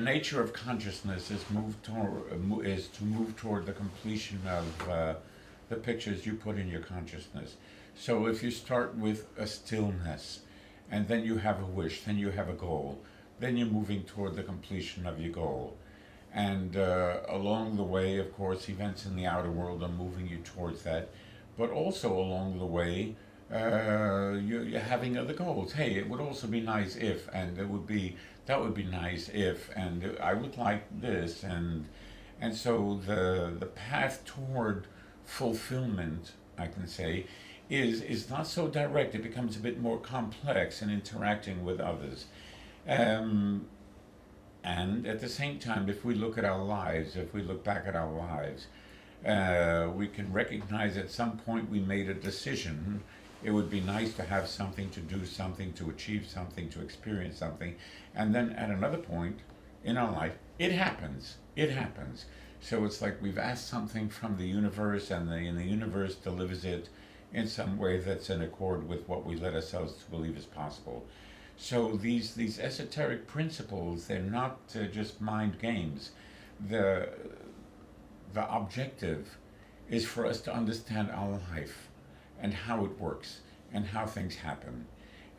nature of consciousness is to move toward the completion of the pictures you put in your consciousness. So if you start with a stillness, and then you have a wish, then you have a goal, then you're moving toward the completion of your goal. And along the way, of course, events in the outer world are moving you towards that. But also along the way, you're having other goals. Hey, it would also be nice if, and that would be nice if, and I would like this, and so the path toward fulfillment, I can say, is not so direct. It becomes a bit more complex in interacting with others. And at the same time, if we look at our lives, if we look back at our lives, we can recognize at some point we made a decision. It would be nice to have something, to do something, to achieve something, to experience something. And then at another point in our life, it happens. It happens. So it's like we've asked something from the universe, and the universe delivers it in some way that's in accord with what we let ourselves to believe is possible. So these esoteric principles, they're not just mind games. The objective is for us to understand our life and how it works and how things happen.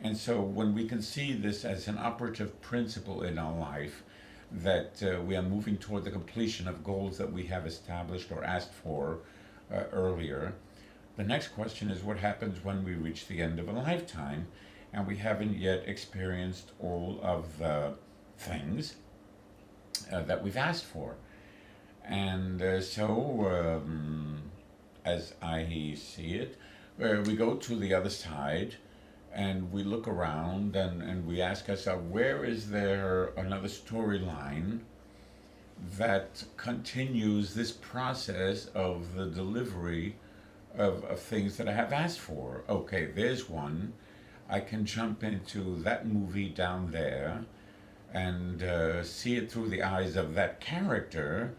And so when we can see this as an operative principle in our life, that we are moving toward the completion of goals that we have established or asked for earlier, the next question is what happens when we reach the end of a lifetime and we haven't yet experienced all of the things that we've asked for. And so, as I see it, we go to the other side and we look around and we ask ourselves, where is there another storyline that continues this process of the delivery of things that I have asked for? Okay, there's one. I can jump into that movie down there and see it through the eyes of that character,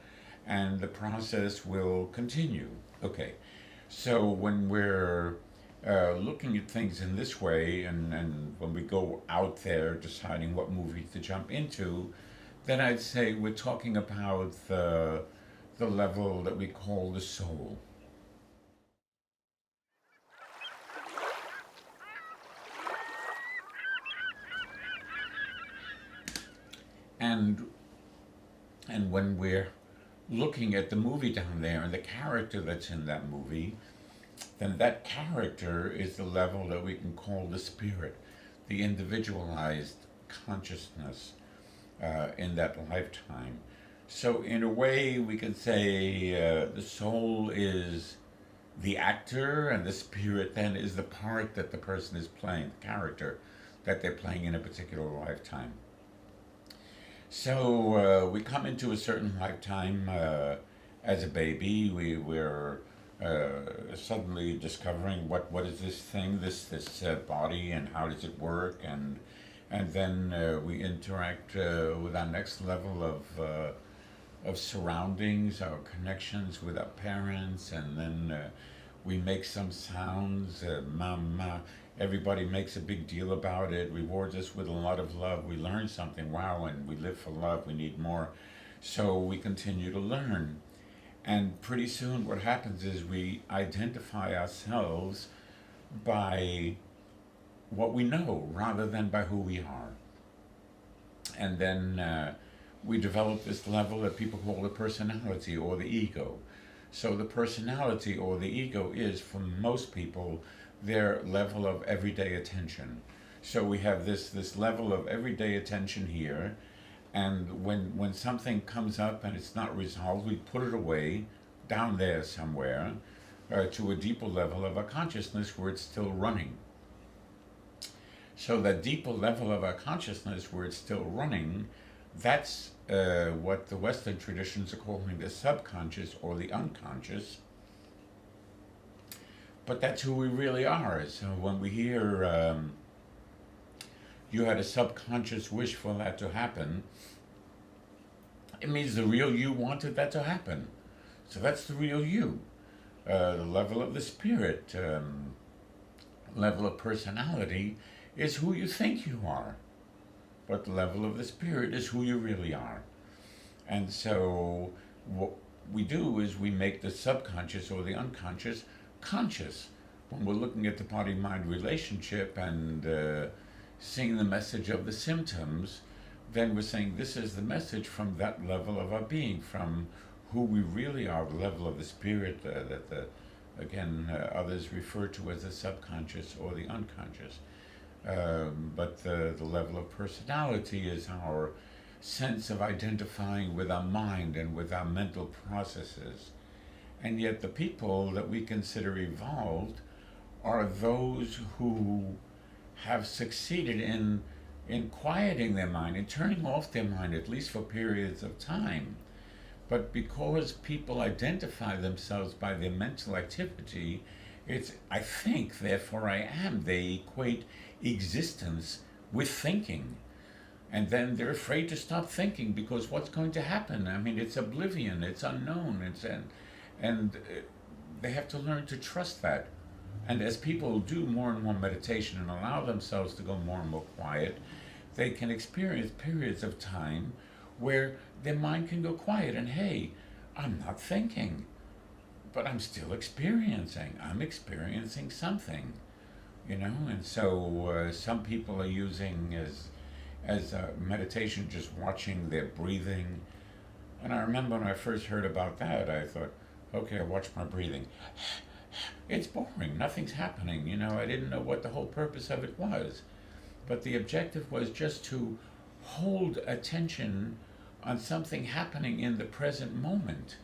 and the process will continue. Okay, so when we're looking at things in this way, and when we go out there deciding what movie to jump into, then I'd say we're talking about the level that we call the soul. And when we're looking at the movie down there and the character that's in that movie, then that character is the level that we can call the spirit, the individualized consciousness in that lifetime. So in a way, we could say the soul is the actor, and the spirit then is the part that the person is playing, the character that they're playing in a particular lifetime. So we come into a certain lifetime as a baby. We're suddenly discovering what is this thing, this body, and how does it work, and then we interact with our next level of surroundings, our connections with our parents, and then we make some sounds. Mama, everybody makes a big deal about it, rewards us with a lot of love. We learn something, wow, and we live for love, we need more. So we continue to learn. And pretty soon what happens is we identify ourselves by what we know rather than by who we are. And then we develop this level that people call the personality or the ego. So the personality or the ego is, for most people, their level of everyday attention. So we have this level of everyday attention here, and when something comes up and it's not resolved, we put it away down there somewhere to a deeper level of our consciousness where it's still running. So that deeper level of our consciousness where it's still running, that's what the Western traditions are calling the subconscious or the unconscious. But that's who we really are. So when we hear you had a subconscious wish for that to happen, it means the real you wanted that to happen. So that's the real you. The level of the spirit, level of personality is who you think you are. But the level of the spirit is who you really are. And so what we do is we make the subconscious or the unconscious conscious when we're looking at the body mind relationship and seeing the message of the symptoms. Then we're saying this is the message from that level of our being, from who we really are, the level of the spirit that the again others refer to as the subconscious or the unconscious. But the level of personality is our sense of identifying with our mind and with our mental processes. And yet, the people that we consider evolved are those who have succeeded in quieting their mind, in turning off their mind, at least for periods of time. But because people identify themselves by their mental activity, it's I think, therefore I am. They equate existence with thinking. And then they're afraid to stop thinking because what's going to happen? I mean, it's oblivion, it's unknown, and they have to learn to trust that. And as people do more and more meditation and allow themselves to go more and more quiet, they can experience periods of time where their mind can go quiet and hey, I'm not thinking, but I'm still experiencing. I'm experiencing something, you know. And so some people are using as meditation, just watching their breathing. And I remember when I first heard about that, I thought, okay, I watch my breathing. It's boring. Nothing's happening. You know, I didn't know what the whole purpose of it was. But the objective was just to hold attention on something happening in the present moment.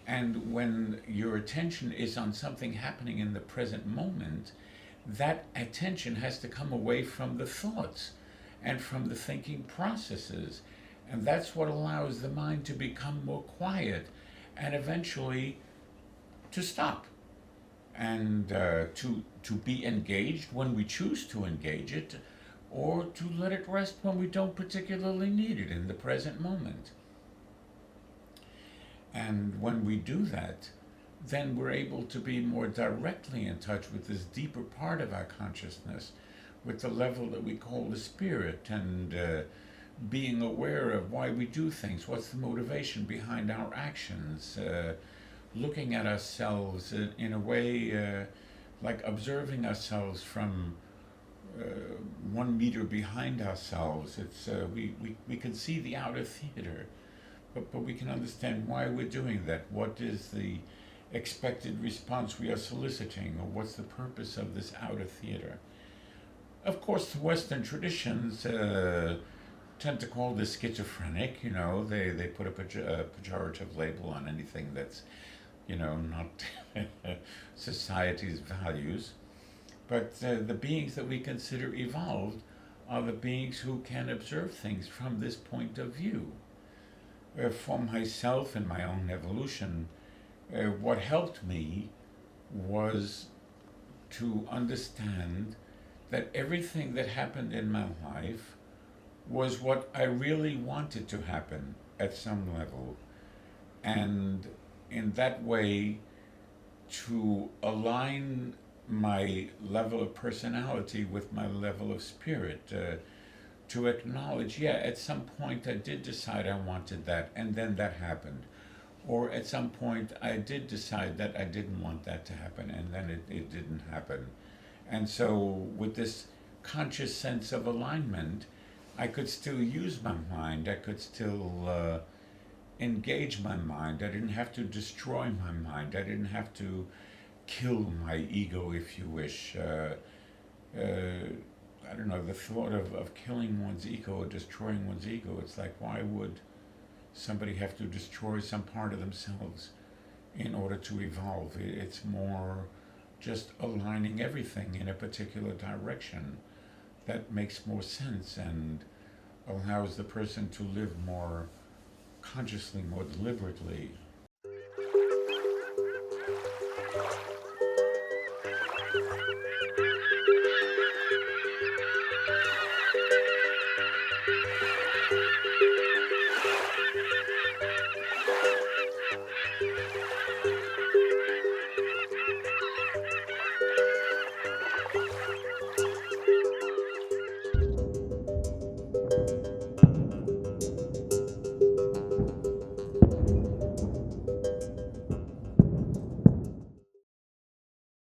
And when your attention is on something happening in the present moment, that attention has to come away from the thoughts and from the thinking processes. And that's what allows the mind to become more quiet and eventually to stop and to be engaged when we choose to engage it, or to let it rest when we don't particularly need it in the present moment. And when we do that, then we're able to be more directly in touch with this deeper part of our consciousness, with the level that we call the spirit, and being aware of why we do things, what's the motivation behind our actions, looking at ourselves in a way like observing ourselves from 1 meter behind ourselves. It's we can see the outer theater, but we can understand why we're doing that. What is the expected response we are soliciting, or what's the purpose of this outer theater? Of course, the Western traditions tend to call this schizophrenic. You know, they put a pejorative label on anything that's, you know, not society's values. But the beings that we consider evolved are the beings who can observe things from this point of view. For myself and my own evolution, what helped me was to understand that everything that happened in my life was what I really wanted to happen at some level. And in that way, to align my level of personality with my level of spirit, to acknowledge, yeah, at some point I did decide I wanted that, and then that happened. Or at some point I did decide that I didn't want that to happen, and then it didn't happen. And so, with this conscious sense of alignment, I could still use my mind, I could still engage my mind. I didn't have to destroy my mind, I didn't have to kill my ego, if you wish. I don't know, the thought of killing one's ego or destroying one's ego, it's like, why would somebody have to destroy some part of themselves in order to evolve? It's more just aligning everything in a particular direction that makes more sense and allows the person to live more consciously, more deliberately,